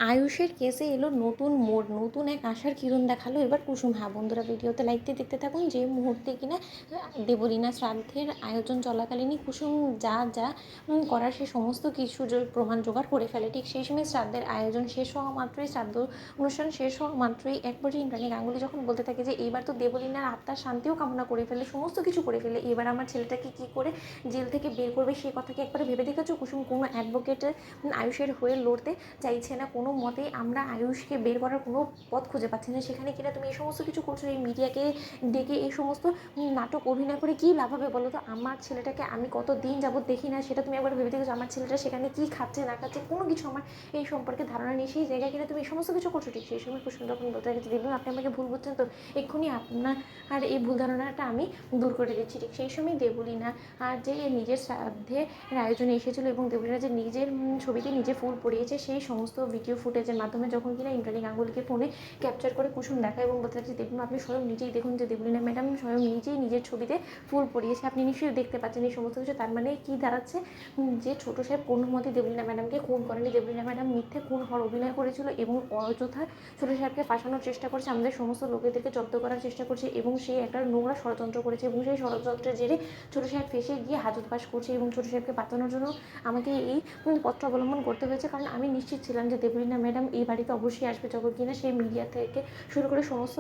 আয়ুষের কেসে এলো নতুন মোড়, নতুন এক আশার কিরণ দেখালো এবার কুসুম। হ্যাঁ বন্ধুরা, ভিডিওতে লাইক দিয়ে দেখতে থাকুন। যে মুহূর্তে কিনা দেবলীনা শ্রাদ্ধের আয়োজন চলাকালীনই কুসুম যা যা করার সে সমস্ত কিছু প্রমাণ জোগাড় করে ফেলে, ঠিক সেই সময় শ্রাদ্ধের আয়োজন শেষ হওয়া মাত্রই, শ্রাদ্ধ অনুষ্ঠান শেষ হওয়া মাত্রই একবারই ইন্দ্রাণী গাঙ্গুলি যখন বলতে থাকে যে এইবার তো দেবলীনার আত্মার শান্তিও কামনা করে ফেলে, সমস্ত কিছু করে ফেলে, এবার আমার ছেলেটাকে কী করে জেল থেকে বের করবে সেই কথাকে একবারে ভেবে দেখেছো। কুসুম কোনো অ্যাডভোকেটের আয়ুষের হয়ে লড়তে চাইছে না, কোনো মতেই আমরা আয়ুষকে বের করার কোনো পথ খুঁজে পাচ্ছি না। সেখানে কিনা তুমি এই সমস্ত কিছু করছো, এই মিডিয়াকে ডেকে এই সমস্ত নাটক অভিনয় করে কী লাভ হবে বলো তো? আমার ছেলেটাকে আমি কত দিন যাবত দেখি না, সেটা তুমি একবার ভেবে দেখেছো? আমার ছেলেটা সেখানে কী খাচ্ছে না খাচ্ছে কোনো কিছু আমার এই সম্পর্কে ধারণা নেই, সেই জায়গায় কিনা তুমি এই সমস্ত কিছু করছো। ঠিক সেই সময় কুসুম যখন বলতে থাকে দেখুন আপনি আমাকে ভুল বুঝছেন, তো এক্ষুনি আপনার আর এই ভুল ধারণাটা আমি দূর করে দিচ্ছি। ঠিক সেই সময় দেবলীনা আর যে নিজের শ্রাদ্ধে আয়োজনে এসেছিলো এবং দেবলীনা যে নিজের ছবিতে নিজে ফুল পরিয়েছে, সেই সমস্ত ভিডিও ফুটেজের মাধ্যমে যখন কিনা ইন্দ্রাণী গাঙ্গুলিকে ফোনে ক্যাপচার করে কুসুম দেখায় এবং বলতে থাকে দেখুন আপনি স্বয়ং নিজেই দেখুন যে দেবলীনা ম্যাডাম স্বয়ং নিজেই নিজের ছবিতে ফুল পরিয়েছে, আপনি নিশ্চয়ই দেখতে পাচ্ছেন এই সমস্ত কিছু। তার মানে কী দাঁড়াচ্ছে, যে ছোটো সাহেব কোনো মতেই দেবলীনা ম্যাডামকে খুন করেনি, দেবলীনা ম্যাডাম মিথ্যে খুন হওয়ার অভিনয় করেছিল এবং অযথা ছোটো সাহেবকে ফাঁসানোর চেষ্টা করছে, আমাদের সমস্ত লোকেদেরকে জব্দ করার চেষ্টা করছে এবং সে একটা নোংরা ষড়যন্ত্র করেছে এবং সেই ষড়যন্ত্রের জেরে ছোটো সাহেব ফেসে গিয়ে হাজতবাস করছে এবং ছোটো সাহেবকে বাঁচানোর জন্য আমাকে এই পথ অবলম্বন করতে হয়েছে, কারণ আমি নিশ্চিত ছিলাম যে দেবলীনা ম্যাডাম এই বাড়িতে অবশ্যই আসবে, যখন কিনা সেই মিডিয়া থেকে শুরু করে সমস্ত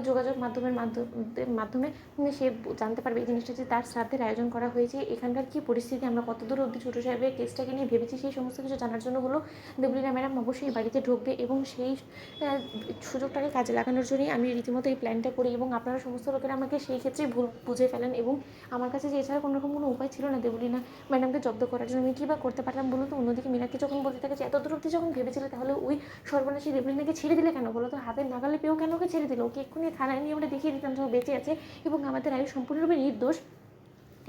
যোগাযোগ মাধ্যমে সে জানতে পারবে এই জিনিসটা যে তার শ্রাদ্ধের আয়োজন করা হয়েছে, এখানকার কী পরিস্থিতি, আমরা কতদূর অবধি ছোটো সাহেবের কেসটাকে নিয়ে ভেবেছি, সেই সমস্ত কিছু জানার জন্য হলো দেবলীনা ম্যাডাম অবশ্যই বাড়িতে ঢুকবে এবং সেই সুযোগটাকে কাজে লাগানোর জন্যই আমি রীতিমতো এই প্ল্যানটা করি এবং আপনারা সমস্ত লোকেরা আমাকে সেই ক্ষেত্রেই ভুল বুঝে ফেলেন এবং আমার কাছে যে এছাড়া কোনোরকম কোনো উপায় ছিল না দেবলীনা ম্যাডামকে জব্দ করার জন্য। আমি কী বা করতে পারলাম বলো তো? অন্যদিকে মীনাক্ষী যখন বলতে থাকে যে এত দূর অব্দি যখন ভেবেছিলে তাহলে ওই সর্বনাশী দেবলীনাকে ছেড়ে দিলে কেন বলো তো? হাতের নাগালে পেয়েও কেন ওকে ছেড়ে দিল? ওকে এক্ষুনি থানায় নিয়ে আমরা দেখিয়ে দিতাম যে ও বেঁচে আছে এবং আমাদের আয়ু সম্পূর্ণরূপে নির্দোষ।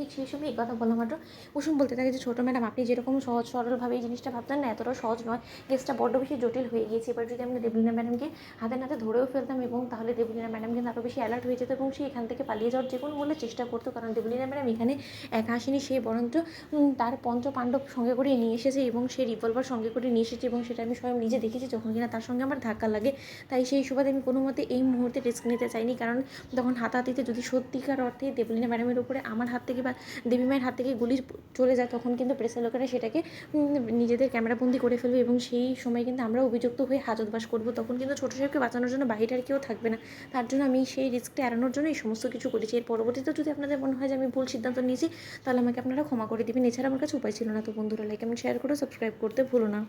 ঠিক সেই সময় এই কথা বলা মাত্র কুসুম বলতে থাকে যে ছোটো ম্যাডাম আপনি যেরকম সহজ সরলভাবে এই জিনিসটা ভাবতেন না, এতটাও সহজ নয়, কেসটা বড্ড বেশি জটিল হয়ে গিয়েছে। এবার যদি আমরা দেবলীনা ম্যাডামকে হাতে নাতে ধরেও ফেলতাম এবং তাহলে দেবলীনা ম্যাডাম কিন্তু আরও বেশি অ্যালার্ট হয়ে যেত এবং সে এখান থেকে পালিয়ে যাওয়ার যে কোনো মূল্যে চেষ্টা করতো, কারণ দেবলীনা ম্যাডাম এখানে একা আসেনি, সে বরঞ্চ তার পঞ্চ পাণ্ডব সঙ্গে করে নিয়ে এসেছে এবং সে রিভলভার সঙ্গে করে নিয়ে এসেছে এবং সেটা আমি স্বয়ং নিজে দেখেছি যখন কিনা তার সঙ্গে আমার ধাক্কা লাগে। তাই সেই সুবাদে আমি কোনো মতে এই মুহূর্তে রিস্ক নিতে চাইনি, কারণ তখন হাতাহাতিতে যদি সত্যিকার অর্থে দেবলীনা ম্যাডামের উপরে আমার হাত থেকে বা দেবী মায়ের হাত থেকে গুলি চলে যায়, তখন কিন্তু প্রেসের লোকেরা সেটাকে নিজেদের ক্যামেরাবন্দি করে ফেলবে এবং সেই সময় কিন্তু আমরা অভিযুক্ত হয়ে হাজতবাস করবো, তখন কিন্তু ছোটো সাহেবকে বাঁচানোর জন্য বাড়িটা আর কেউ থাকবে না। তার জন্য আমি সেই রিস্কটা এড়ানোর জন্য এই সমস্ত কিছু করেছি। এর পরবর্তীতে যদি আপনাদের মনে হয় যে আমি ভুল সিদ্ধান্ত নিয়েছি, তাহলে আমাকে আপনারা ক্ষমা করে দেবেন, এছাড়া আমার কাছে উপায় ছিল না। তো বন্ধুরা, লাইক এবং শেয়ার করে সাবস্ক্রাইব করতে ভুলো না।